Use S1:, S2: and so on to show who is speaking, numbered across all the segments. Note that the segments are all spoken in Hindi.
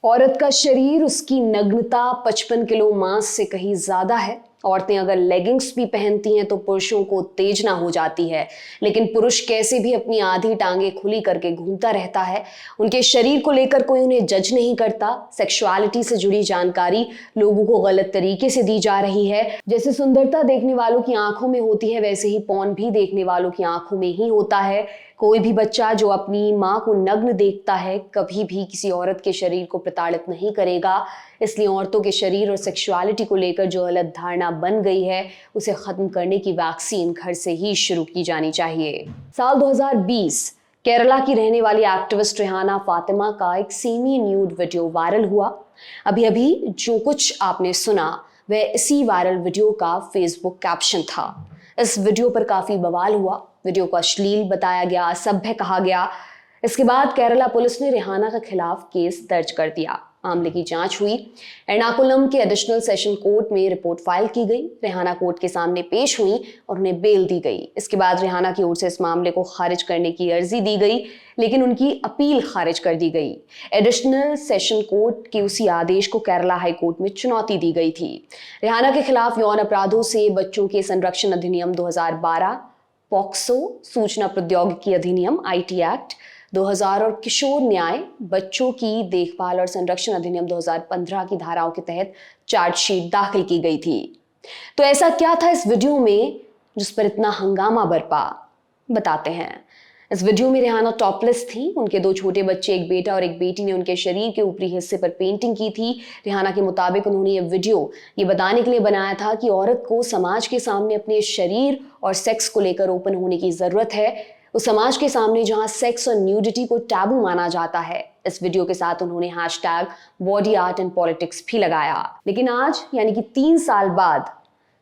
S1: औरत का शरीर, उसकी नग्नता 55 किलो मांस से कहीं ज्यादा है। औरतें अगर लेगिंग्स भी पहनती हैं तो पुरुषों को उत्तेजना हो जाती है, लेकिन पुरुष कैसे भी अपनी आधी टांगे खुली करके घूमता रहता है। उनके शरीर को लेकर कोई उन्हें जज नहीं करता। सेक्सुअलिटी से जुड़ी जानकारी लोगों को गलत तरीके से दी जा रही है। जैसे सुंदरता देखने वालों की आंखों में होती है, वैसे ही पॉर्न भी देखने वालों की आंखों में ही होता है। कोई भी बच्चा जो अपनी माँ को नग्न देखता है कभी भी किसी औरत के शरीर को प्रताड़ित नहीं करेगा। इसलिए औरतों के शरीर और सेक्सुअलिटी को लेकर जो गलत धारणा बन गई है, उसे खत्म करने की वैक्सीन घर से ही शुरू की जानी चाहिए। साल 2020 केरला की रहने वाली एक्टिविस्ट रेहाना फातिमा का एक सेमी न्यूड वीडियो वायरल हुआ। अभी अभी जो कुछ आपने सुना वह इसी वायरल वीडियो का फेसबुक कैप्शन था। इस वीडियो पर काफी बवाल हुआ। वीडियो को अश्लील बताया गया, असभ्य कहा गया। इसके बाद केरला पुलिस ने रेहाना के खिलाफ केस दर्ज कर दिया। मामले की जांच हुई। एर्नाकुलम के एडिशनल सेशन कोर्ट में रिपोर्ट फाइल की गई। रेहाना कोर्ट के सामने पेश हुई और उन्हें बेल दी गई। इसके बाद रेहाना की ओर से इस मामले को खारिज करने की अर्जी दी गई, लेकिन उनकी अपील खारिज कर दी गई। एडिशनल सेशन कोर्ट के उसी आदेश को केरला हाई कोर्ट में चुनौती दी गई थी। रेहाना के खिलाफ यौन अपराधों से बच्चों के संरक्षण अधिनियम 2012, पॉक्सो सूचना प्रौद्योगिकी अधिनियम आईटी एक्ट 2000 और किशोर न्याय, बच्चों की देखभाल और संरक्षण अधिनियम 2015 की धाराओं के तहत चार्जशीट दाखिल की गई थी। तो ऐसा क्या था इस वीडियो में जिस पर इतना हंगामा बरपा, बताते हैं। इस वीडियो में रेहाना टॉपलेस थी। उनके 2 छोटे बच्चे, एक बेटा और एक बेटी ने उनके शरीर के ऊपरी हिस्से पर पेंटिंग की थी। रेहाना के मुताबिक उन्होंने ये वीडियो ये बताने के लिए बनाया था कि औरत को समाज के सामने अपने शरीर और सेक्स को लेकर ओपन होने की जरूरत है, उस समाज के सामने जहां सेक्स और न्यूडिटी को टैबू माना जाता है। इस वीडियो के साथ उन्होंने hashtag body art and politics भी लगाया। लेकिन आज यानी कि 3 साल बाद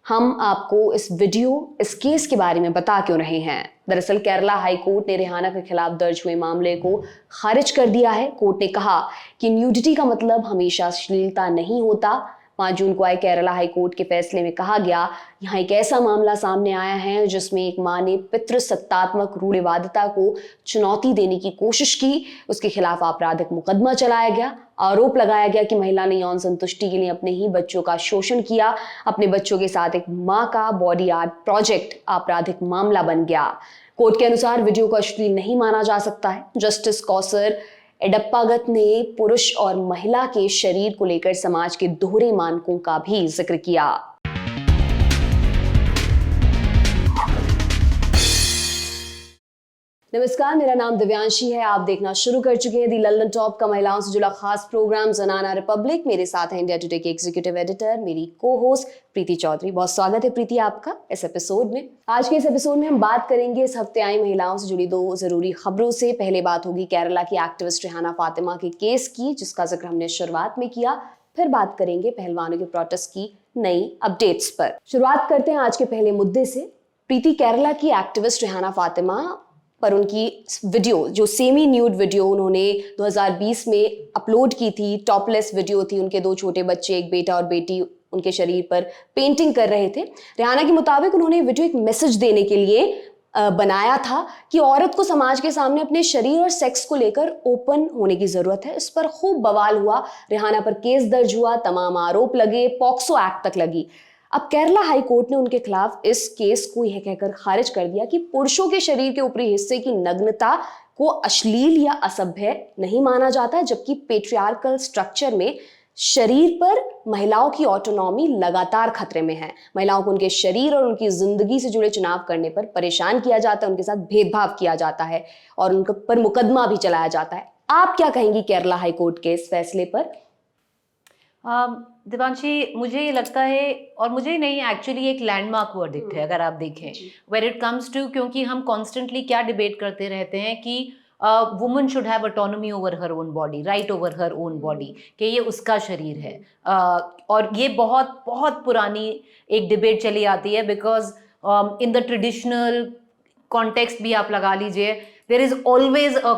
S1: हम आपको इस वीडियो, इस केस के बारे में बता क्यों रहे हैं। दरअसल केरला हाई कोर्ट ने रेहाना के खिलाफ दर्ज हुए मामले को खारिज कर दिया है। कोर्ट ने कहा कि न्यूडिटी का मतलब हमेशा अश्लीलता नहीं होता। 5 जून को आए केरला हाई कोर्ट के फैसले में कहा गया, यहाँ एक ऐसा मामला सामने आया है जिसमें एक मां ने पितृसत्तात्मक रूढ़िवादिता को चुनौती देने की कोशिश की। उसके खिलाफ आपराधिक मुकदमा चलाया गया। आरोप लगाया गया कि महिला ने यौन संतुष्टि के लिए अपने ही बच्चों का शोषण किया। अपने बच्चों के साथ एक मां का बॉडी आर्ट प्रोजेक्ट आपराधिक मामला बन गया। कोर्ट के अनुसार वीडियो को अश्लील नहीं माना जा सकता है। जस्टिस कौसर एडप्पागत ने पुरुष और महिला के शरीर को लेकर समाज के दोहरे मानकों का भी जिक्र किया। नमस्कार, मेरा नाम दिव्यांशी है। आप देखना शुरू कर चुके हैं दी लंदन टॉप का महिलाओं से जुड़ा खास प्रोग्राम ज़नाना रिपब्लिक। मेरे साथ है इंडिया टुडे के एग्जीक्यूटिव एडिटर, मेरी को होस्ट प्रीति चौधरी। बहुत स्वागत है प्रीति आपका इस एपिसोड में। आज के इस एपिसोड में हम बात करेंगे इस हफ्ते आई महिलाओं से जुड़ी 2 जरूरी खबरों से। पहले बात होगी केरला की एक्टिविस्ट रेहाना फातिमा के केस की, जिसका जिक्र हमने शुरुआत में किया। फिर बात करेंगे पहलवानों के प्रोटेस्ट की नई अपडेट्स पर। शुरुआत करते हैं आज के पहले मुद्दे से। प्रीति, केरला की एक्टिविस्ट रेहाना फातिमा पर उनकी वीडियो, जो सेमी न्यूड वीडियो उन्होंने 2020 में अपलोड की थी, टॉपलेस वीडियो थी। उनके 2 छोटे बच्चे, एक बेटा और बेटी, उनके शरीर पर पेंटिंग कर रहे थे। रेहाना के मुताबिक उन्होंने वीडियो एक मैसेज देने के लिए बनाया था कि औरत को समाज के सामने अपने शरीर और सेक्स को लेकर ओपन होने की जरूरत है। इस पर खूब बवाल हुआ। रेहाना पर केस दर्ज हुआ, तमाम आरोप लगे, पॉक्सो एक्ट तक लगी। अब केरला हाई कोर्ट ने उनके खिलाफ इस केस को यह कहकर खारिज कर दिया कि पुरुषों के शरीर के ऊपरी हिस्से की नग्नता को अश्लील या असभ्य नहीं माना जाता, जबकि पेट्रियार्कल स्ट्रक्चर में शरीर पर महिलाओं की ऑटोनॉमी लगातार खतरे में है। महिलाओं को उनके शरीर और उनकी जिंदगी से जुड़े चुनाव करने पर परेशान किया जाता है, उनके साथ भेदभाव किया जाता है और उनके पर मुकदमा भी चलाया जाता है। आप क्या कहेंगी केरला हाई कोर्ट के इस फैसले पर?
S2: दिवांशी, मुझे ये लगता है, और मुझे नहीं, एक्चुअली एक लैंडमार्क वर्डिक्ट है अगर आप देखें व्हेन इट कम्स टू, क्योंकि हम कॉन्स्टेंटली क्या डिबेट करते रहते हैं कि woman should have autonomy over her own body, right over her own body, कि ये उसका शरीर है। और ये बहुत बहुत पुरानी एक डिबेट चली आती है, because in the traditional context भी आप लगा लीजिए, there is always a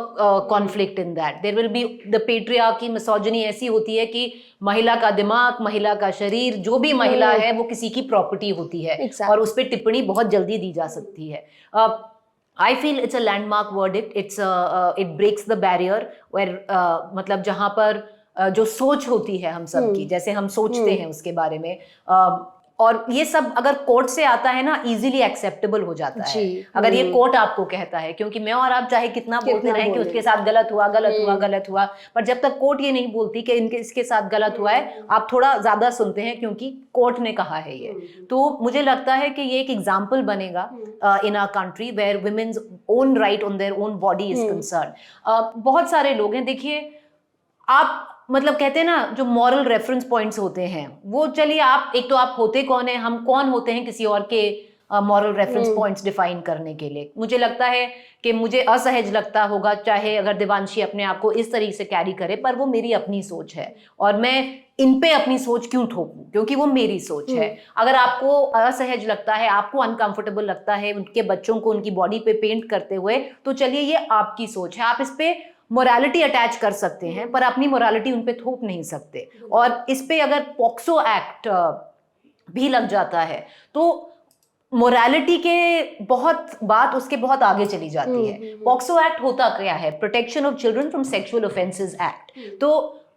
S2: conflict in that. There will be the patriarchy, misogyny ऐसी होती है कि महिला का दिमाग, महिला का शरीर, जो भी महिला है वो किसी की प्रॉपर्टी होती है।
S1: Exactly.
S2: और उस पर टिप्पणी बहुत जल्दी दी जा सकती है। I feel it's a landmark verdict. It breaks the barrier where मतलब जहाँ पर जो सोच होती है हम सब की, जैसे हम सोचते हैं उसके बारे में, और ये सब अगर कोर्ट से आता है ना, इजीली एक्सेप्टेबल हो जाता है अगर ये कोर्ट आपको कहता है। क्योंकि मैं और आप चाहे कितना बोलते रहें कि उसके साथ गलत हुआ, पर जब तक कोर्ट ये नहीं बोलती कि इसके साथ गलत हुआ है, आप थोड़ा ज्यादा सुनते हैं क्योंकि कोर्ट ने कहा है ये। तो मुझे लगता है कि ये एक एग्जाम्पल बनेगा in our country where women's own right on their own body is concern. बहुत सारे लोग हैं, देखिए आप मतलब कहते हैं ना, जो मॉरल रेफरेंस पॉइंट्स होते हैं वो, चलिए आप एक तो आप होते कौन है, हम कौन होते हैं किसी और के मॉरल रेफरेंस पॉइंट्स डिफाइन करने के लिए। मुझे लगता है कि मुझे असहज लगता होगा चाहे अगर देवांशी अपने आप को इस तरीके से कैरी करे, पर वो मेरी अपनी सोच है और मैं इन पे अपनी सोच क्यों थोपूं, क्योंकि वो मेरी सोच है। अगर आपको असहज लगता है, आपको अनकंफर्टेबल लगता है उनके बच्चों को उनकी बॉडी पे पेंट करते हुए, तो चलिए ये आपकी सोच है, आप इस पे मोरालिटी अटैच कर सकते हैं, पर अपनी मोरालिटी उन पे थोप नहीं सकते। और इस पे अगर पॉक्सो एक्ट भी लग जाता है तो मोरालिटी के बहुत बात उसके बहुत आगे चली जाती है। पॉक्सो एक्ट होता क्या है? Protection of children from sexual offences act. तो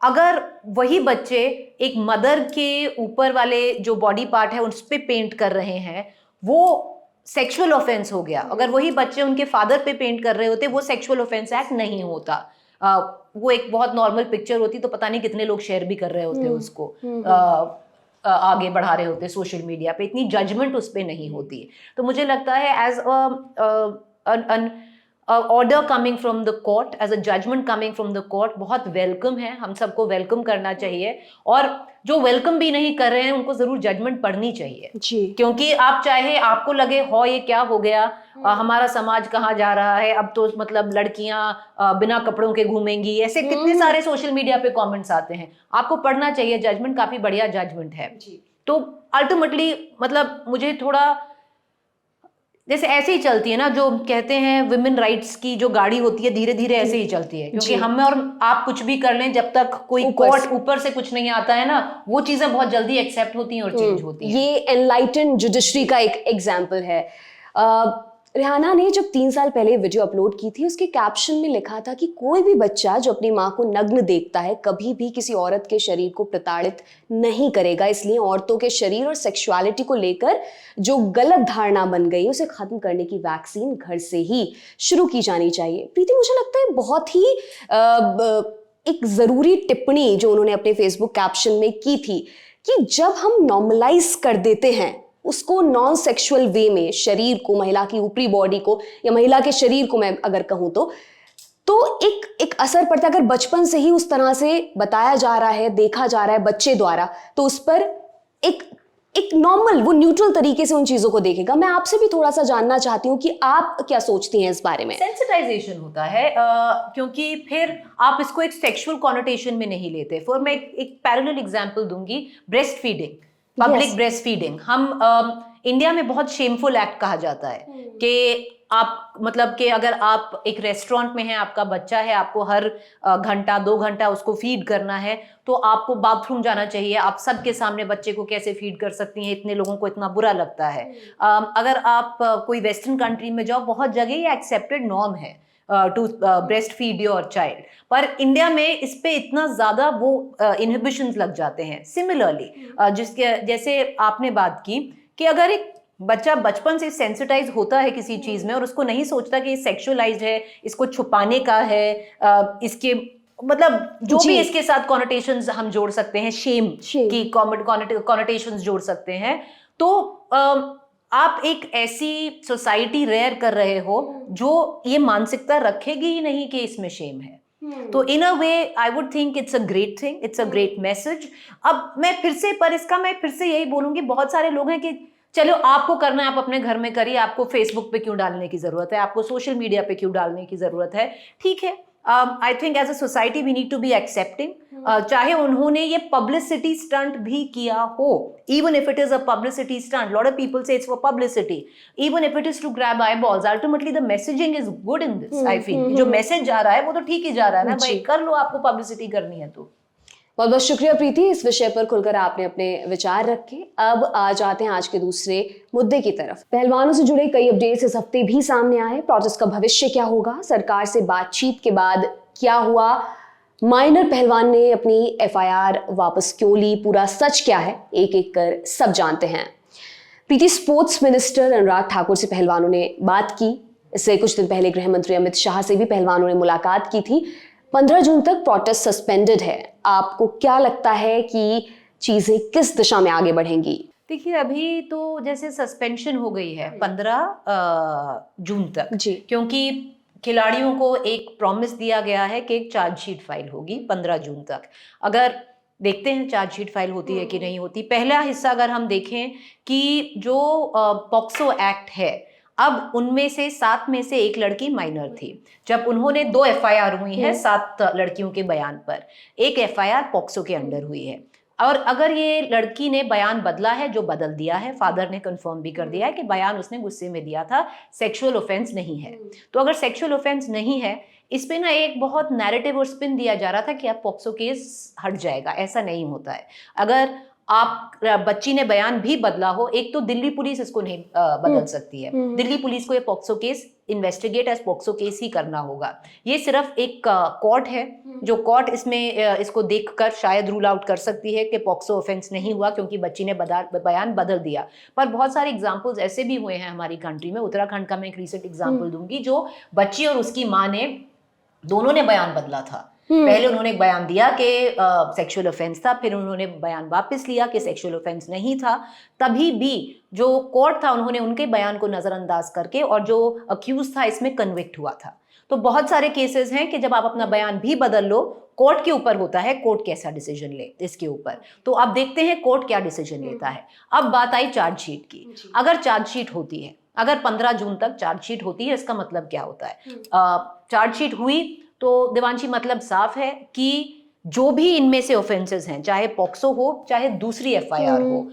S2: अगर वही बच्चे एक मदर के ऊपर वाले जो बॉडी पार्ट है उस पे पेंट कर रहे हैं, वो सेक्सुअल ऑफेंस हो गया। अगर वही बच्चे उनके फादर पे पेंट कर रहे होते, वो सेक्सुअल ऑफेंस एक्ट नहीं होता। वो एक बहुत नॉर्मल पिक्चर होती तो पता नहीं कितने लोग शेयर भी कर रहे होते उसको, आगे बढ़ा रहे होते सोशल मीडिया पे, इतनी जजमेंट उस पे नहीं होती। तो मुझे लगता है as order coming from the court, as a judgement coming from the court, बहुत वेलकम है, हम सबको वेलकम करना चाहिए। और जो वेलकम भी नहीं कर रहे हैं उनको जरूर जजमेंट पढ़नी चाहिए जी। क्योंकि आप चाहे आपको लगे हो ये क्या हो गया, हमारा समाज कहाँ जा रहा है, अब तो मतलब लड़कियां बिना कपड़ों के घूमेंगी, ऐसे कितने सारे सोशल मीडिया पे कमेंट्स आते हैं। आपको पढ़ना चाहिए, जजमेंट काफी बढ़िया जजमेंट है जी। तो अल्टीमेटली मतलब मुझे थोड़ा जैसे ऐसे ही चलती है ना, जो कहते हैं विमेन राइट्स की जो गाड़ी होती है धीरे धीरे ऐसे ही चलती है, क्योंकि हम और आप कुछ भी कर लें, जब तक कोई कोर्ट ऊपर से कुछ नहीं आता है ना, वो चीजें बहुत जल्दी एक्सेप्ट होती हैं और चेंज होती हैं।
S1: ये एनलाइटन जुडिशरी का एक एग्जाम्पल है। रिहाना ने जब 3 साल पहले वीडियो अपलोड की थी, उसके कैप्शन में लिखा था कि कोई भी बच्चा जो अपनी माँ को नग्न देखता है कभी भी किसी औरत के शरीर को प्रताड़ित नहीं करेगा, इसलिए औरतों के शरीर और सेक्सुअलिटी को लेकर जो गलत धारणा बन गई उसे खत्म करने की वैक्सीन घर से ही शुरू की जानी चाहिए। प्रीति, मुझे लगता है बहुत ही एक जरूरी टिप्पणी जो उन्होंने अपने फेसबुक कैप्शन में की थी कि जब हम नॉर्मलाइज कर देते हैं उसको नॉन सेक्सुअल वे में, शरीर को, महिला की ऊपरी बॉडी को या महिला के शरीर को मैं अगर कहूं तो एक असर पड़ता है। अगर बचपन से ही उस तरह से बताया जा रहा है, देखा जा रहा है बच्चे द्वारा, तो उस पर एक नॉर्मल, वो न्यूट्रल तरीके से उन चीजों को देखेगा। मैं आपसे भी थोड़ा सा जानना चाहती हूँ कि आप क्या सोचती हैं इस बारे में।
S2: सेंसिटाइजेशन होता है क्योंकि फिर आप इसको एक सेक्सुअल कॉनोटेशन में नहीं लेते। फिर मैं एक पैरेलल एग्जांपल दूंगी, breast feeding, public breast feeding. हम इंडिया में बहुत शेमफुल एक्ट कहा जाता है कि आप मतलब कि अगर आप एक रेस्टोरेंट में हैं, आपका बच्चा है, आपको हर घंटा 2 घंटा उसको फीड करना है, तो आपको बाथरूम जाना चाहिए। आप सबके सामने बच्चे को कैसे फीड कर सकती हैं, इतने लोगों को इतना बुरा लगता है। अगर आप कोई वेस्टर्न कंट्री में जाओ, बहुत जगह ये एक्सेप्टेड नॉर्म है to breast feed your child, पर इंडिया में इस पे इतना ज्यादा वो इनहिबिशंस लग जाते हैं। सिमिलरली जिसके जैसे आपने बात की कि अगर एक बच्चा बचपन से सेंसिटाइज होता है किसी चीज में और उसको नहीं सोचता कि ये सेक्सुअलाइज्ड है, इसको छुपाने का है, इसके मतलब जो भी इसके साथ कॉनोटेशंस हम जोड़ सकते हैं, शेम की कॉनोटेशंस जोड़ सकते हैं, तो आप एक ऐसी सोसाइटी रेयर कर रहे हो जो ये मानसिकता रखेगी ही नहीं कि इसमें शेम है। तो in a way I would think it's a great thing, it's a great message. अब मैं फिर से यही बोलूंगी, बहुत सारे लोग हैं कि चलो आपको करना है आप अपने घर में करिए, आपको फेसबुक पे क्यों डालने की जरूरत है, आपको सोशल मीडिया पे क्यों डालने की जरूरत है। ठीक है, I think as a society we need to be accepting, चाहे उन्होंने ये पब्लिसिटी स्टंट भी किया हो, even if it is a publicity stunt, lot of people say it's for publicity, even if it is to grab eyeballs, ultimately the messaging is good in this. I feel जो मैसेज जा रहा है वो तो ठीक ही जा रहा है ना भाई, कर लो, आपको पब्लिसिटी करनी है तो।
S1: बहुत बहुत शुक्रिया प्रीति, इस विषय पर खुलकर आपने अपने विचार रखे। अब आ जाते हैं आज के दूसरे मुद्दे की तरफ। पहलवानों से जुड़े कई अपडेट्स इस हफ्ते भी सामने आए। प्रोटेस्ट का भविष्य क्या होगा, सरकार से बातचीत के बाद क्या हुआ, माइनर पहलवान ने अपनी एफआईआर वापस क्यों ली, पूरा सच क्या है, एक एक कर सब जानते हैं। प्रीति, स्पोर्ट्स मिनिस्टर अनुराग ठाकुर से पहलवानों ने बात की। इससे कुछ दिन पहले गृह मंत्री अमित शाह से भी पहलवानों ने मुलाकात की थी। 15 जून तक प्रोटेस्ट सस्पेंडेड है। आपको क्या लगता है कि चीजें किस दिशा में आगे बढ़ेंगी?
S2: देखिए, अभी तो जैसे सस्पेंशन हो गई है 15 जून तक
S1: जी,
S2: क्योंकि खिलाड़ियों को एक प्रॉमिस दिया गया है कि एक चार्जशीट फाइल होगी 15 जून तक। अगर देखते हैं चार्जशीट फाइल होती है कि नहीं होती। पहला हिस्सा अगर हम देखें कि जो पॉक्सो एक्ट है, अब उनमें से 7 में से एक लड़की माइनर थी। जब उन्होंने 2 एफआईआर हुई है 7 लड़कियों के बयान पर, एक एफआईआर पॉक्सो के अंडर हुई है। और अगर ये लड़की ने बयान बदला है, जो बदल दिया है, फादर ने कंफर्म भी कर दिया है कि बयान उसने गुस्से में दिया था, सेक्सुअल ऑफेंस नहीं है। तो अगर सेक्सुअल ऑफेंस नहीं है, इस पे ना एक बहुत नैरेटिव और स्पिन दिया जा रहा था कि अब पॉक्सो केस हट जाएगा। ऐसा नहीं होता है। अगर आप बच्ची ने बयान भी बदला हो, एक तो दिल्ली पुलिस इसको नहीं बदल सकती है। दिल्ली पुलिस को ये POCSO case investigate as POCSO case ही करना होगा। ये सिर्फ एक कोर्ट है, जो कोर्ट इसमें इसको देखकर शायद रूल आउट कर सकती है कि पॉक्सो ऑफेंस नहीं हुआ क्योंकि बच्ची ने बयान बदल दिया। पर बहुत सारे एग्जाम्पल्स ऐसे भी हुए हैं हमारी कंट्री में। उत्तराखंड का मैं एक रिसेंट एग्जाम्पल दूंगी, जो बच्ची और उसकी माँ ने दोनों ने बयान बदला था। पहले उन्होंने एक बयान दिया कि सेक्सुअल ऑफेंस था, फिर उन्होंने बयान वापस लिया कि सेक्सुअल ऑफेंस नहीं था। तभी भी जो कोर्ट था, उन्होंने उनके बयान को नजरअंदाज करके और जो अक्यूज था इसमें कन्विक्ट हुआ था। तो बहुत सारे केसेस हैं कि जब आप अपना बयान भी बदल लो, कोर्ट के ऊपर होता है कोर्ट कैसा डिसीजन ले इसके ऊपर। तो अब देखते हैं कोर्ट क्या डिसीजन लेता है। अब बात आई चार्जशीट की। अगर चार्जशीट होती है, अगर 15 जून तक चार्जशीट होती है, इसका मतलब क्या होता है? चार्जशीट हुई तो देवांशी मतलब साफ है कि जो भी इनमें से ऑफेंसेस हैं, चाहे पॉक्सो हो चाहे दूसरी एफआईआर हो,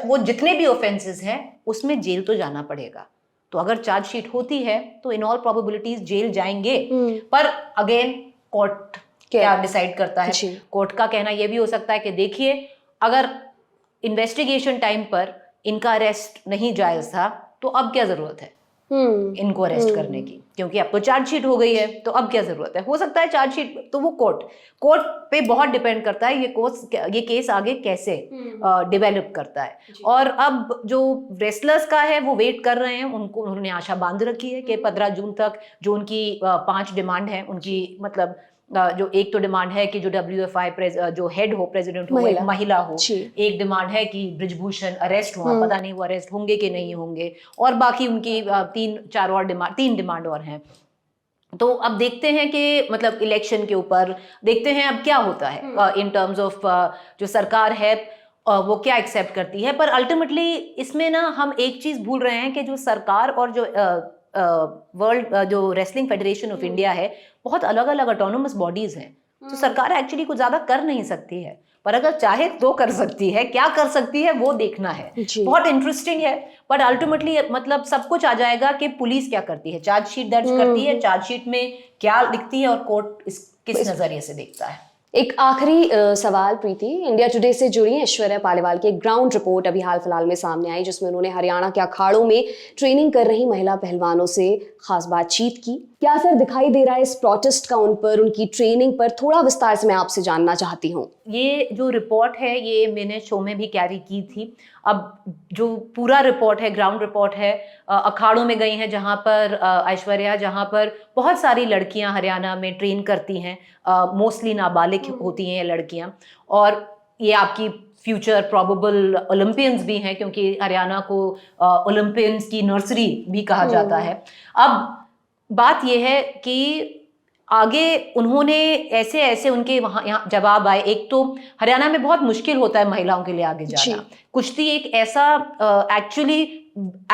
S2: वो जितने भी ऑफेंसेस हैं उसमें जेल तो जाना पड़ेगा। तो अगर चार्जशीट होती है तो इन ऑल प्रोबेबिलिटीज जेल जाएंगे। पर अगेन कोर्ट क्या डिसाइड करता है। कोर्ट का कहना यह भी हो सकता है कि देखिए, अगर इन्वेस्टिगेशन टाइम पर इनका अरेस्ट नहीं जायज था तो अब क्या जरूरत है इनको अरेस्ट करने की, क्योंकि अब तो चार्जशीट हो गई है, तो अब क्या जरूरत है। हो सकता है चार्जशीट, तो वो कोर्ट पे बहुत डिपेंड करता है ये केस आगे कैसे डेवलप करता है। और अब जो रेसलर्स का है वो वेट कर रहे हैं, उन्होंने आशा बांध रखी है कि 15 जून तक जो उनकी 5 डिमांड है उनकी, मतलब जो एक तो डिमांड है कि जो WFI जो हेड हो, प्रेसिडेंट हो, एक महिला हो। एक डिमांड है कि बृजभूषण अरेस्ट हुआ, पता नहीं वो अरेस्ट होंगे कि नहीं होंगे, और बाकी उनकी 3 डिमांड और हैं। तो अब देखते हैं कि मतलब इलेक्शन के ऊपर देखते हैं अब क्या होता है इन टर्म्स ऑफ जो सरकार है वो क्या एक्सेप्ट करती है। पर अल्टीमेटली इसमें ना हम एक चीज भूल रहे हैं कि जो सरकार और जो वर्ल्ड जो रेसलिंग फेडरेशन ऑफ इंडिया है, बहुत अलग अलग ऑटोनोमस बॉडीज हैं। तो सरकार एक्चुअली कुछ ज्यादा कर नहीं सकती है, पर अगर चाहे तो कर सकती है। क्या कर सकती है वो देखना है। बहुत इंटरेस्टिंग है। बट अल्टीमेटली मतलब सब कुछ आ जाएगा कि पुलिस क्या करती है, चार्जशीट दर्ज करती है, चार्जशीट में क्या लिखती है और कोर्ट किस नजरिए से देखता है।
S1: एक आखिरी सवाल प्रीति, इंडिया टुडे से जुड़ी ऐश्वर्या पालीवाल की एक ग्राउंड रिपोर्ट अभी हाल फिलहाल में सामने आई, जिसमें उन्होंने हरियाणा के अखाड़ों में ट्रेनिंग कर रही महिला पहलवानों से खास बातचीत की। क्या असर दिखाई दे रहा है इस प्रोटेस्ट का उन पर, उनकी ट्रेनिंग पर? थोड़ा विस्तार से मैं आपसे जानना चाहती हूँ।
S2: ये जो रिपोर्ट है ये मैंने शो में भी कैरी की थी। अब जो पूरा रिपोर्ट है, ग्राउंड रिपोर्ट है, अखाड़ों में गई हैं जहाँ पर ऐश्वर्या, जहाँ पर बहुत सारी लड़कियाँ हरियाणा में ट्रेन करती हैं, मोस्टली नाबालिग होती हैं ये लड़कियाँ, और ये आपकी फ्यूचर प्रोबेबल ओलंपियंस भी हैं, क्योंकि हरियाणा को ओलंपियंस की नर्सरी भी कहा जाता है। अब बात यह है कि आगे उन्होंने ऐसे ऐसे उनके वहाँ यहाँ जवाब आए। एक तो हरियाणा में बहुत मुश्किल होता है महिलाओं के लिए आगे जाना। कुश्ती एक ऐसा एक्चुअली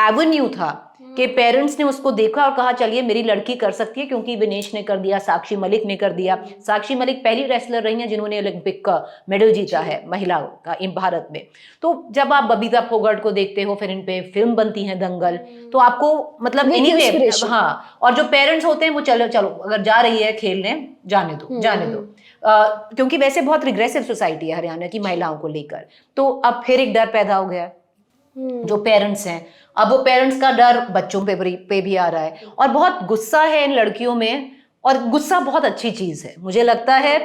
S2: एवेन्यू था कि पेरेंट्स ने उसको देखा और कहा चलिए मेरी लड़की कर सकती है, क्योंकि विनेश ने कर दिया, साक्षी मलिक ने कर दिया। साक्षी मलिक पहली रेसलर रही हैं जिन्होंने ओलंपिक का मेडल जीता है महिलाओं का भारत में। तो जब आप बबीता फोगाट को देखते हो, फिर इन पे फिल्म बनती है दंगल, तो आपको मतलब एनीवे, हाँ, और जो पेरेंट्स होते हैं वो चलो अगर जा रही है खेलने, जाने दो क्योंकि वैसे बहुत रिग्रेसिव सोसाइटी है हरियाणा की महिलाओं को लेकर। तो अब फिर एक डर पैदा हो गया जो पेरेंट्स हैं। अब वो पेरेंट्स का डर बच्चों पे भी आ रहा है, और बहुत गुस्सा है इन लड़कियों में। और गुस्सा बहुत अच्छी चीज है, मुझे लगता है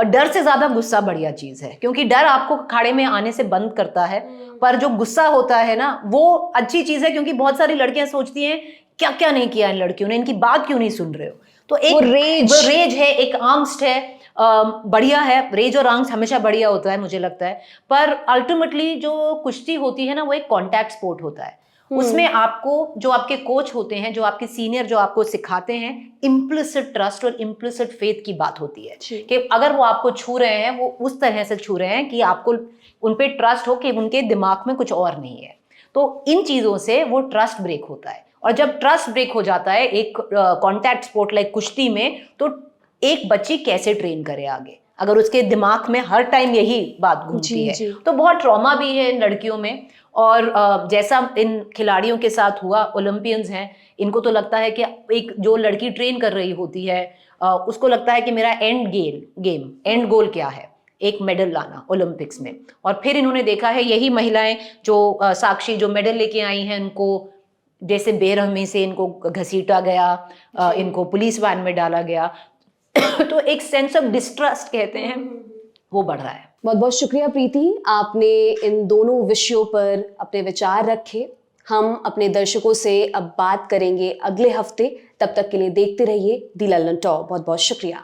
S2: डर से ज्यादा गुस्सा बढ़िया चीज है, क्योंकि डर आपको अखाड़े में आने से बंद करता है, पर जो गुस्सा होता है ना वो अच्छी चीज है, क्योंकि बहुत सारी लड़कियां सोचती हैं क्या क्या नहीं किया इन लड़कियों ने, इनकी बात क्यों नहीं सुन रहे हो। तो एक वो रेज है, एक आंगस्ट है, बढ़िया है, रेज और आंगस्ट हमेशा बढ़िया होता है मुझे लगता है। पर अल्टीमेटली जो कुश्ती होती है ना वो एक कॉन्टैक्ट स्पोर्ट होता है, उसमें आपको जो आपके कोच होते हैं, जो आपके सीनियर जो आपको सिखाते हैं, इम्प्लिसिट ट्रस्ट और इम्प्लिसिट फेथ की बात होती है कि अगर वो आपको छू रहे हैं वो उस तरह से छू रहे हैं कि आपको उन पे ट्रस्ट हो कि उनके दिमाग में कुछ और नहीं है। तो इन चीजों से वो ट्रस्ट ब्रेक होता है, और जब ट्रस्ट ब्रेक हो जाता है एक कॉन्टैक्ट स्पोर्ट लाइक कुश्ती में, तो एक बच्ची कैसे ट्रेन करे आगे, अगर उसके दिमाग में हर टाइम यही बात घूमती है। तो बहुत ट्रॉमा भी है इन लड़कियों में, और जैसा इन खिलाड़ियों के साथ हुआ, ओलंपियंस हैं, इनको तो लगता है कि एक जो लड़की ट्रेन कर रही होती है उसको लगता है कि मेरा एंड गोल क्या है, एक मेडल लाना ओलंपिक्स में। और फिर इन्होंने देखा है यही महिलाएं जो साक्षी जो मेडल लेके आई हैं, उनको जैसे बेरहमी से इनको घसीटा गया, इनको पुलिस वैन में डाला गया तो एक सेंस ऑफ डिस्ट्रस्ट कहते हैं वो बढ़ रहा है।
S1: बहुत बहुत शुक्रिया प्रीति, आपने इन दोनों विषयों पर अपने विचार रखे। हम अपने दर्शकों से अब बात करेंगे अगले हफ्ते, तब तक के लिए देखते रहिए दी लल्लन टॉक। बहुत बहुत शुक्रिया।